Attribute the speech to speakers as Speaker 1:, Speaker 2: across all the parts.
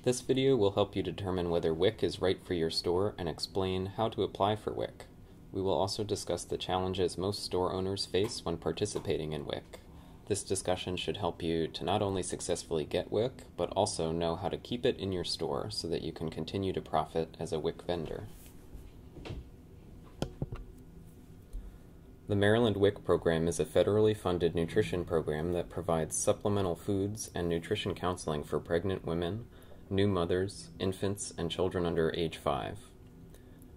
Speaker 1: This video will help you determine whether WIC is right for your store and explain how to apply for WIC. We will also discuss the challenges most store owners face when participating in WIC. This discussion should help you to not only successfully get WIC, but also know how to keep it in your store so that you can continue to profit as a WIC vendor. The Maryland WIC program is a federally funded nutrition program that provides supplemental foods and nutrition counseling for pregnant women, new mothers, infants, and children under age 5.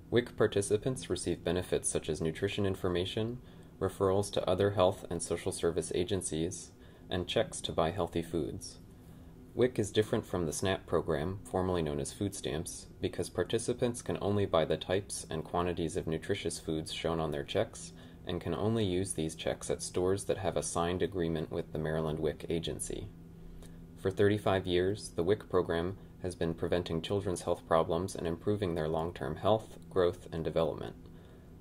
Speaker 1: WIC participants receive benefits such as nutrition information, referrals to other health and social service agencies, and checks to buy healthy foods. WIC is different from the SNAP program, formerly known as food stamps, because participants can only buy the types and quantities of nutritious foods shown on their checks and can only use these checks at stores that have a signed agreement with the Maryland WIC agency. For 35 years, the WIC program has been preventing children's health problems and improving their long-term health, growth, and development.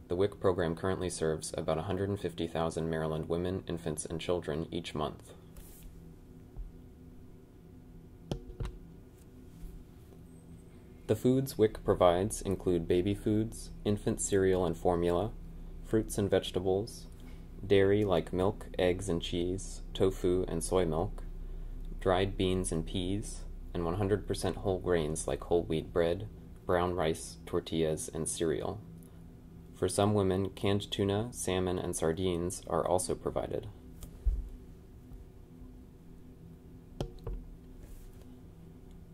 Speaker 1: The WIC program currently serves about 150,000 Maryland women, infants, and children each month. The foods WIC provides include baby foods, infant cereal and formula, fruits and vegetables, dairy like milk, eggs, and cheese, tofu and soy milk, dried beans and peas, and 100% whole grains like whole wheat bread, brown rice, tortillas, and cereal. For some women, canned tuna, salmon, and sardines are also provided.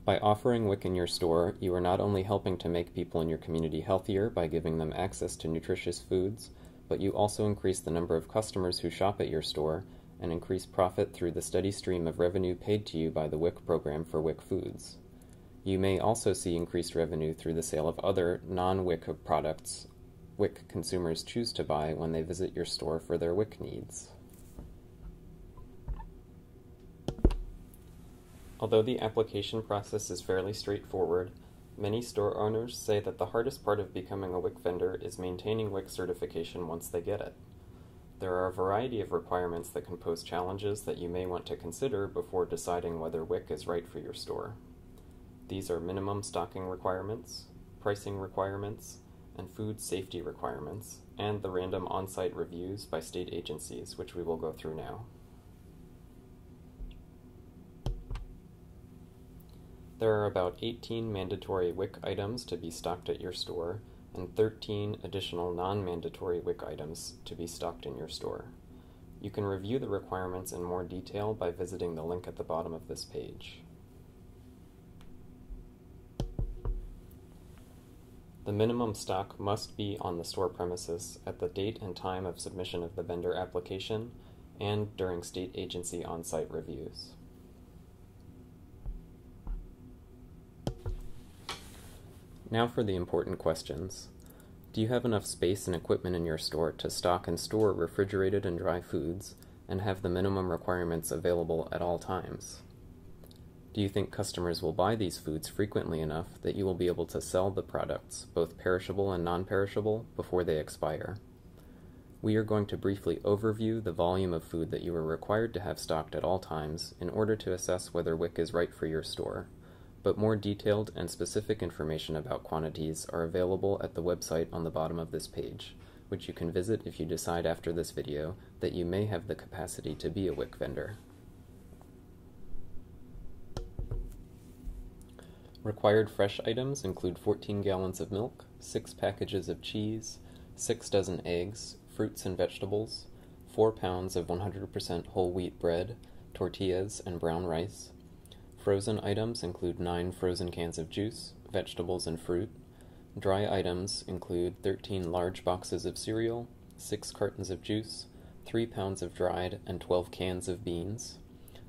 Speaker 1: By offering WIC in your store, you are not only helping to make people in your community healthier by giving them access to nutritious foods, but you also increase the number of customers who shop at your store and increase profit through the steady stream of revenue paid to you by the WIC program for WIC foods. You may also see increased revenue through the sale of other non-WIC products WIC consumers choose to buy when they visit your store for their WIC needs. Although the application process is fairly straightforward, many store owners say that the hardest part of becoming a WIC vendor is maintaining WIC certification once they get it. There are a variety of requirements that can pose challenges that you may want to consider before deciding whether WIC is right for your store. These are minimum stocking requirements, pricing requirements, and food safety requirements, and the random on-site reviews by state agencies, which we will go through now. There are about 18 mandatory WIC items to be stocked at your store, and 13 additional non-mandatory WIC items to be stocked in your store. You can review the requirements in more detail by visiting the link at the bottom of this page. The minimum stock must be on the store premises at the date and time of submission of the vendor application and during state agency on-site reviews. Now for the important questions. Do you have enough space and equipment in your store to stock and store refrigerated and dry foods and have the minimum requirements available at all times? Do you think customers will buy these foods frequently enough that you will be able to sell the products, both perishable and non-perishable, before they expire? We are going to briefly overview the volume of food that you are required to have stocked at all times in order to assess whether WIC is right for your store. But more detailed and specific information about quantities are available at the website on the bottom of this page, which you can visit if you decide after this video that you may have the capacity to be a WIC vendor. Required fresh items include 14 gallons of milk, 6 packages of cheese, 6 dozen eggs, fruits and vegetables, 4 pounds of 100% whole wheat bread, tortillas, and brown rice. Frozen items include 9 frozen cans of juice, vegetables, and fruit. Dry items include 13 large boxes of cereal, 6 cartons of juice, 3 pounds of dried and 12 cans of beans,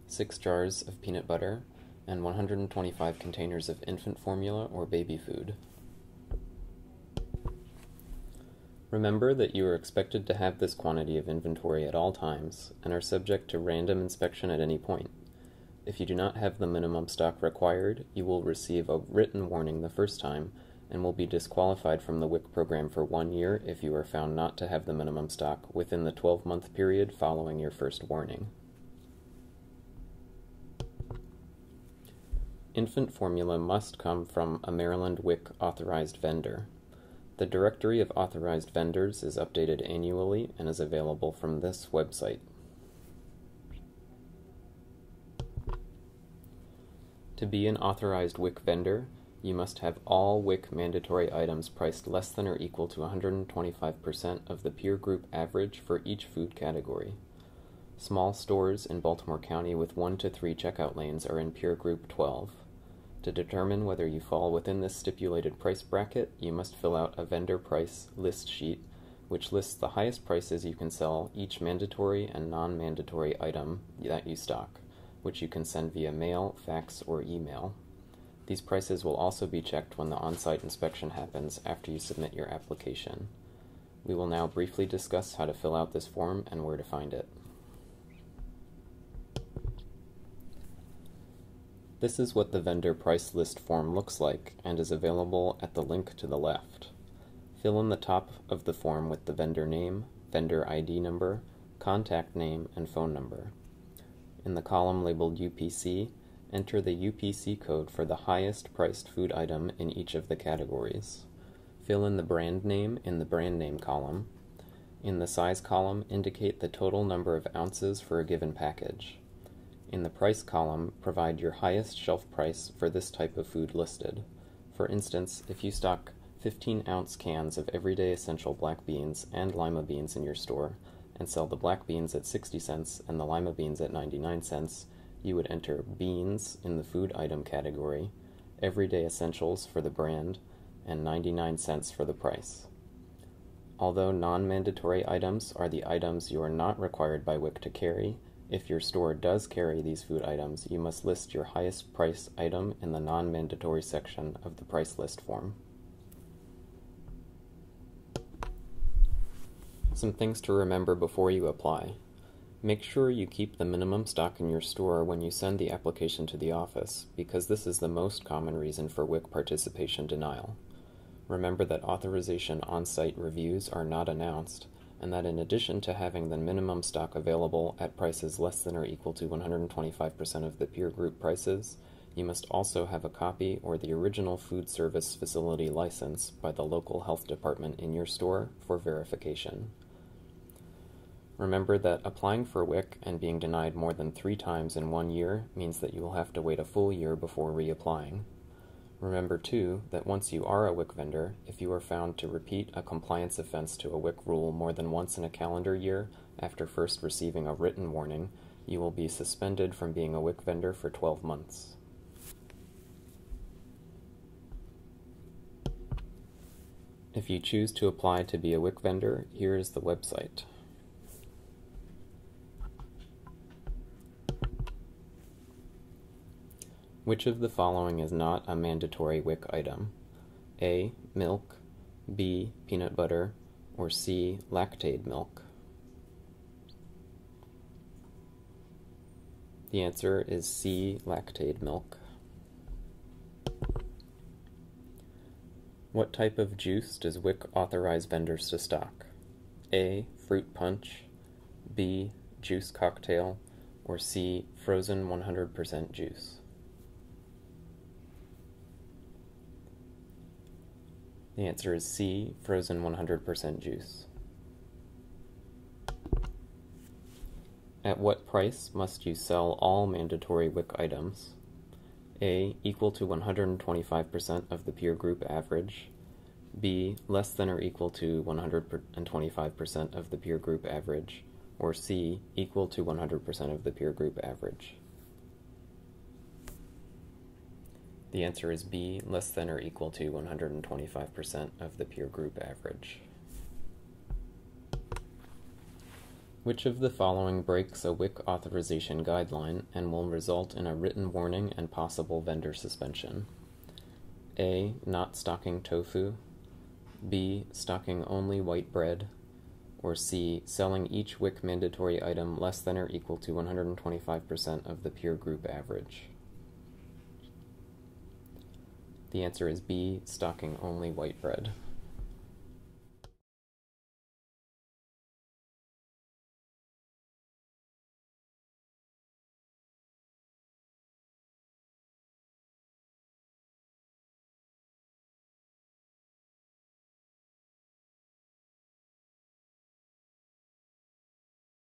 Speaker 1: 6 jars of peanut butter, and 125 containers of infant formula or baby food. Remember that you are expected to have this quantity of inventory at all times and are subject to random inspection at any point. If you do not have the minimum stock required, you will receive a written warning the first time and will be disqualified from the WIC program for 1 year if you are found not to have the minimum stock within the 12-month period following your first warning. Infant formula must come from a Maryland WIC authorized vendor. The directory of authorized vendors is updated annually and is available from this website. To be an authorized WIC vendor, you must have all WIC mandatory items priced less than or equal to 125% of the peer group average for each food category. Small stores in Baltimore County with 1 to 3 checkout lanes are in peer group 12. To determine whether you fall within this stipulated price bracket, you must fill out a vendor price list sheet, which lists the highest prices you can sell each mandatory and non-mandatory item that you stock, which you can send via mail, fax, or email. These prices will also be checked when the on-site inspection happens after you submit your application. We will now briefly discuss how to fill out this form and where to find it. This is what the vendor price list form looks like and is available at the link to the left. Fill in the top of the form with the vendor name, vendor ID number, contact name, and phone number. In the column labeled UPC, enter the UPC code for the highest priced food item in each of the categories. Fill in the brand name in the brand name column. In the size column, indicate the total number of ounces for a given package. In the price column, provide your highest shelf price for this type of food listed. For instance, if you stock 15-ounce cans of everyday essential black beans and lima beans in your store, and sell the black beans at 60 cents and the lima beans at 99 cents, you would enter beans in the food item category, everyday essentials for the brand, and 99 cents for the price. Although non-mandatory items are the items you are not required by WIC to carry, if your store does carry these food items, you must list your highest price item in the non-mandatory section of the price list form. Some things to remember before you apply. Make sure you keep the minimum stock in your store when you send the application to the office, because this is the most common reason for WIC participation denial. Remember that authorization on-site reviews are not announced, and that in addition to having the minimum stock available at prices less than or equal to 125% of the peer group prices, you must also have a copy or the original food service facility license by the local health department in your store for verification. Remember that applying for WIC and being denied more than 3 times in 1 year means that you will have to wait a full year before reapplying. Remember, too, that once you are a WIC vendor, if you are found to repeat a compliance offense to a WIC rule more than once in a calendar year after first receiving a written warning, you will be suspended from being a WIC vendor for 12 months. If you choose to apply to be a WIC vendor, here is the website. Which of the following is not a mandatory WIC item? A. Milk, B. Peanut butter, or C. Lactaid milk? The answer is C. Lactaid milk. What type of juice does WIC authorize vendors to stock? A. Fruit punch, B. Juice cocktail, or C. Frozen 100% juice? The answer is C. Frozen 100% juice. At what price must you sell all mandatory WIC items? A. Equal to 125% of the peer group average. B. Less than or equal to 125% of the peer group average. Or C. Equal to 100% of the peer group average. The answer is B. Less than or equal to 125% of the peer group average. Which of the following breaks a WIC authorization guideline and will result in a written warning and possible vendor suspension? A. Not stocking tofu, B. Stocking only white bread, or C. Selling each WIC mandatory item less than or equal to 125% of the peer group average? The answer is B. Stocking only white bread.